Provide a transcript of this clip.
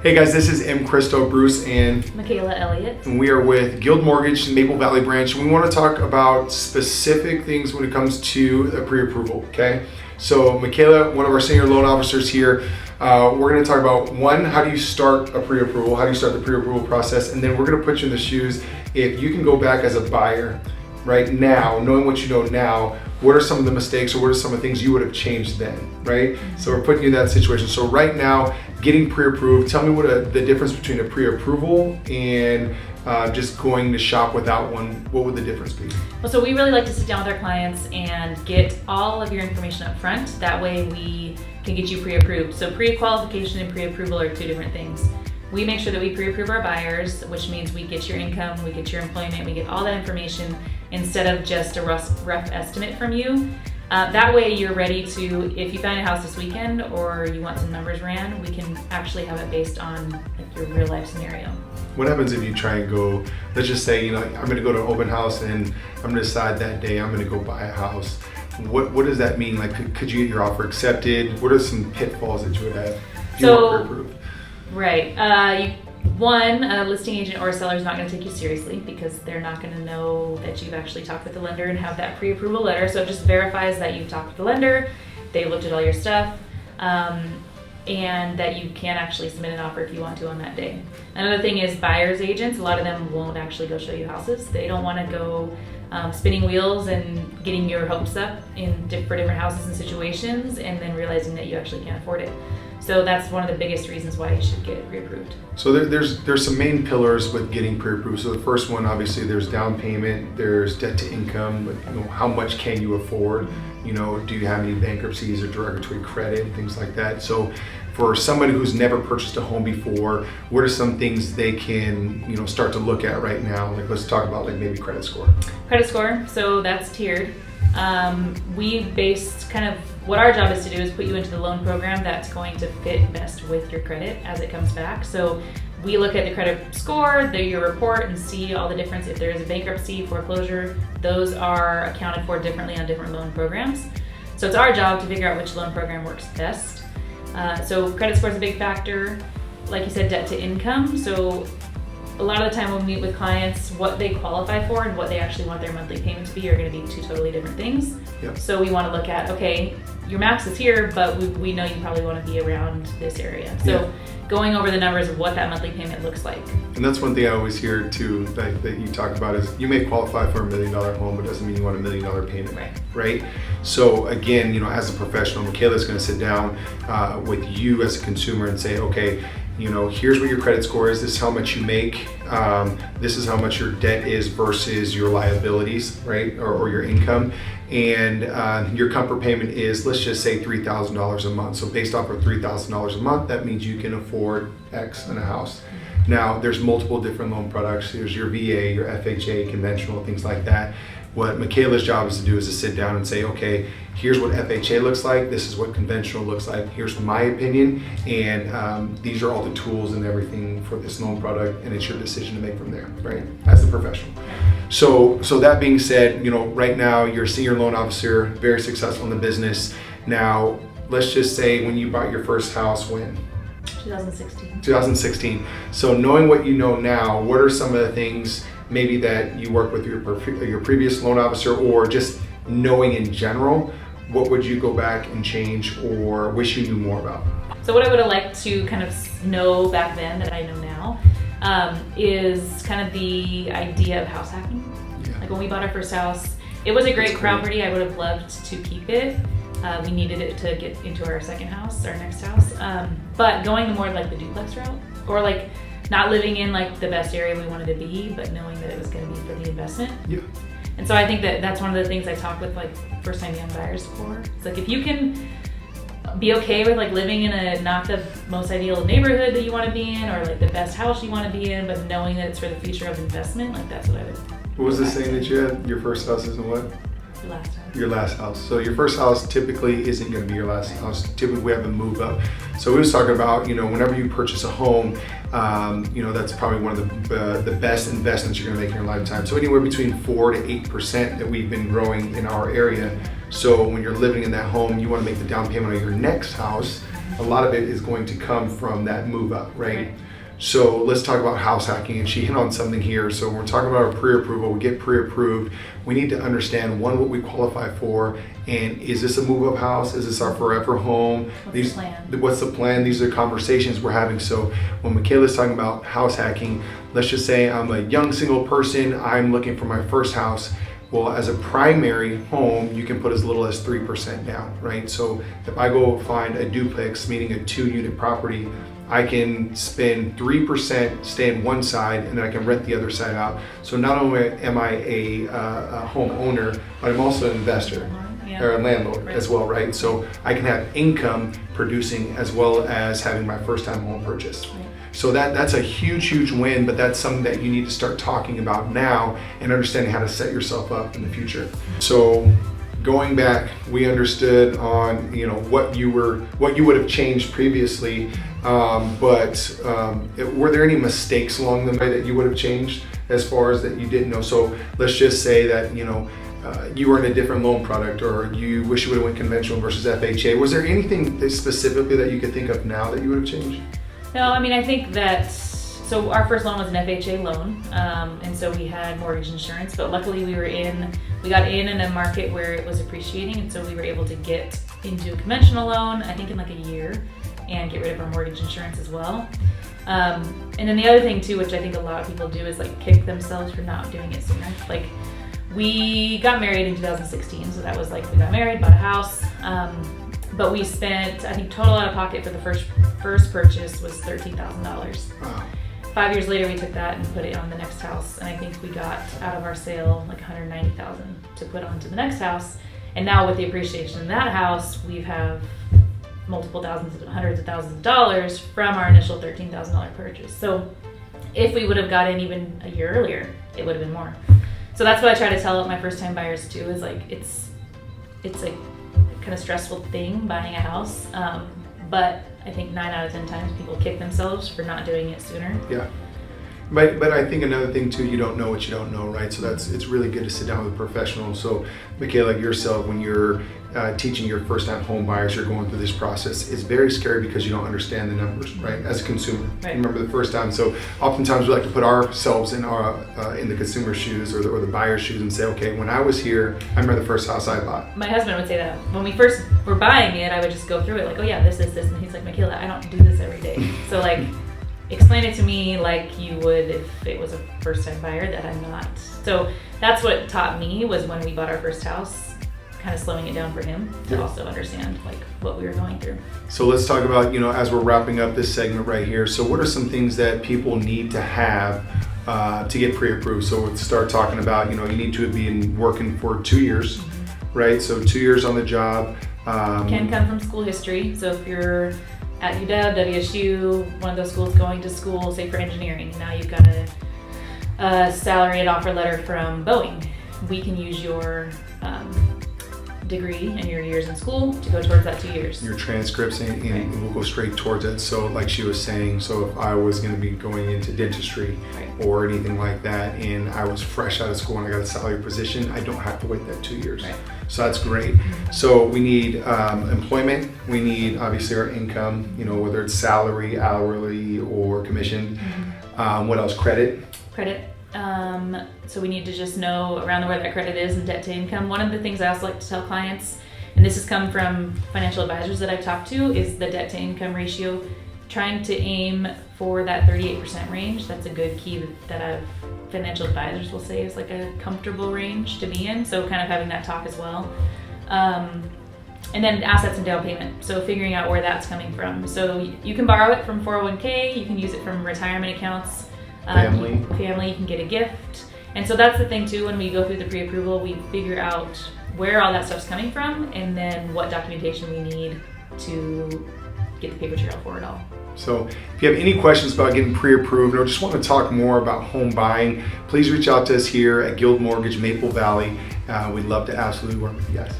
Hey guys, this is Mkristo, Bruce, and Mikayla, Elliott. And we are with Guild Mortgage, Maple Valley branch. We want to talk about specific things when it comes to a pre-approval, okay? So Mikayla, one of our senior loan officers here, we're going to talk about one, how do you start a pre-approval? How do you start the pre-approval process? And then we're going to put you in the shoes, if you can go back as a buyer right now, knowing what you know now, what are some of the mistakes or what are some of the things you would have changed then, right? So we're putting you in that situation. So right now, getting pre-approved, tell me what the difference between a pre-approval and just going to shop without one, what would the difference be? Well, so we really like to sit down with our clients and get all of your information up front. That way we can get you pre-approved. So pre-qualification and pre-approval are two different things. We make sure that we pre-approve our buyers, which means we get your income, we get your employment, we get all that information instead of just a rough estimate from you. That way you're ready to, if you find a house this weekend or you want some numbers ran, we can actually have it based on like your real life scenario. What happens if you try and go, let's just say, I'm gonna go to an open house and I'm gonna decide that day I'm gonna go buy a house. What does that mean? Like, could you get your offer accepted? What are some pitfalls that you would have if you weren't pre-approved? Right. One, a listing agent or a seller is not going to take you seriously because they're not going to know that you've actually talked with the lender and have that pre-approval letter. So it just verifies that you've talked with the lender, they looked at all your stuff, and that you can actually submit an offer if you want to on that day. Another thing is buyer's agents. A lot of them won't actually go show you houses. They don't want to go spinning wheels and getting your hopes up for different houses and situations and then realizing that you actually can't afford it. So that's one of the biggest reasons why you should get pre-approved. So there's some main pillars with getting pre-approved. So the first one, obviously, there's down payment, there's debt to income, how much can you afford? Do you have any bankruptcies or derogatory credit, things like that. So for somebody who's never purchased a home before, what are some things they can start to look at right now? Like, let's talk about maybe credit score. Credit score, so that's tiered. We based kind of what our job is to do is put you into the loan program that's going to fit best with your credit as it comes back. So we look at the credit score, your report, and see all the difference. If there is a bankruptcy, foreclosure, those are accounted for differently on different loan programs. So it's our job to figure out which loan program works best. So credit score is a big factor. Like you said, debt to income. So a lot of the time when we meet with clients, what they qualify for and what they actually want their monthly payment to be are going to be two totally different things. Yep. So we want to look at, okay, your max is here, but we know you probably want to be around this area. So going over the numbers of what that monthly payment looks like. And that's one thing I always hear too that you talk about is you may qualify for $1 million home, but it doesn't mean you want $1 million payment, right? So again, as a professional, Mikayla's going to sit down with you as a consumer and say, okay, here's what your credit score is, this is how much you make, this is how much your debt is versus your liabilities, right, or your income, and your comfort payment is, let's just say $3,000 a month. So based off of $3,000 a month, that means you can afford X in a house. Now, there's multiple different loan products. There's your VA, your FHA, conventional, things like that. What Mikayla's job is to do is to sit down and say, okay, here's what FHA looks like, this is what conventional looks like, here's my opinion, and these are all the tools and everything for this loan product, and it's your decision to make from there, right, as a professional. So that being said, right now you're a senior loan officer, very successful in the business. Now, let's just say when you bought your first house, when? 2016. 2016. So knowing what you know now, what are some of the things maybe that you work with your previous loan officer, or just knowing in general, what would you go back and change or wish you knew more about? So what I would have liked to kind of know back then that I know now is kind of the idea of house hacking. Yeah. Like when we bought our first house, it was a great property. I would have loved to keep it. We needed it to get into our second house, our next house. But going more like the duplex route, or like not living in like the best area we wanted to be, but knowing that it was going to be for the investment. Yeah. And so I think that that's one of the things I talk with like first time young buyers for. It's like if you can be okay with like living in a not the most ideal neighborhood that you want to be in, or like the best house you want to be in, but knowing that it's for the future of investment, like that's what I would. What was the saying that you had? Your first house isn't what? Last house. Your last house. So your first house typically isn't going to be your last house. Typically we have to move up. So we was talking about, whenever you purchase a home, that's probably one of the best investments you're going to make in your lifetime. So anywhere between 4 to 8% that we've been growing in our area. So when you're living in that home, you want to make the down payment on your next house a lot of it is going to come from that move up, right? So let's talk about house hacking, and she hit on something here. So when we're talking about our pre-approval, we get pre-approved, we need to understand, one, what we qualify for, and is this a move-up house? Is this our forever home? What's the plan? These are conversations we're having. So when Mikayla's talking about house hacking, let's just say I'm a young single person, I'm looking for my first house. Well, as a primary home, you can put as little as 3% down, right? So if I go find a duplex, meaning a 2-unit property, I can spend 3%, stay in one side, and then I can rent the other side out. So not only am I a homeowner, but I'm also an investor or a landlord as well, right? So I can have income producing as well as having my first time home purchase. So that's a huge win, but that's something that you need to start talking about now and understanding how to set yourself up in the future. So going back, we understood on what you would have changed previously, but were there any mistakes along the way that you would have changed as far as that you didn't know? So let's just say that you were in a different loan product, or you wish you would have went conventional versus FHA. Was there anything specifically that you could think of now that you would have changed? No, I mean, I think that, so our first loan was an FHA loan, and so we had mortgage insurance, but luckily we got in a market where it was appreciating, and so we were able to get into a conventional loan, I think in like a year, and get rid of our mortgage insurance as well. And then the other thing too, which I think a lot of people do, is like kick themselves for not doing it sooner. Like, we got married in 2016, so that was like, we got married, bought a house, but we spent, I think total out of pocket for the first purchase was $13,000. Wow. 5 years later, we took that and put it on the next house, and I think we got out of our sale like $190,000 to put onto the next house. And now with the appreciation in that house, we have multiple thousands, hundreds of thousands of dollars from our initial $13,000 purchase. So if we would have got in even a year earlier, it would have been more. So that's what I try to tell my first time buyers too, is like, it's a kind of stressful thing buying a house, but I think 9 out of 10 times people kick themselves for not doing it sooner. Yeah. But I think another thing too, you don't know what you don't know, right? So it's really good to sit down with a professional. So Mikayla, yourself, when you're teaching your first-time home buyers, you're going through this process, it's very scary because you don't understand the numbers, right? As a consumer, right. Remember the first time. So oftentimes we like to put ourselves in the consumer's shoes or the buyer's shoes and say, okay, when I was here, I remember the first house I bought. My husband would say that when we first were buying it, I would just go through it like, oh yeah, this, and he's like, Mikayla, I don't do this every day. So like, explain it to me like you would if it was a first-time buyer that I'm not. So that's what taught me, was when we bought our first house, kind of slowing it down for him to also understand like what we were going through. So let's talk about, as we're wrapping up this segment right here, so what are some things that people need to have to get pre-approved? So let's start talking about, you need to be working for 2 years, right? So 2 years on the job. Can come from school history. So if you're at UW, WSU, one of those schools, going to school, say for engineering, now you've got a salary and offer letter from Boeing. We can use your degree and your years in school to go towards that 2 years. Your transcripts and we'll go straight towards it. So like she was saying, so if I was going to be going into dentistry or anything like that, and I was fresh out of school and I got a salary position, I don't have to wait that 2 years. Right. So that's great. So we need employment. We need obviously our income, whether it's salary, hourly, or commission. What else? Credit. So we need to just know around where that credit is and debt to income. One of the things I also like to tell clients, and this has come from financial advisors that I've talked to, is the debt to income ratio. Trying to aim for that 38% range. That's a good key that financial advisors will say is like a comfortable range to be in. So kind of having that talk as well. And then assets and down payment. So figuring out where that's coming from. So you can borrow it from 401k, you can use it from retirement accounts. Family, you can get a gift. And so that's the thing too, when we go through the pre-approval, we figure out where all that stuff's coming from and then what documentation we need to get the paper trail for it all. So if you have any questions about getting pre-approved or just want to talk more about home buying, please reach out to us here at Guild Mortgage Maple Valley. We'd love to absolutely work with you guys.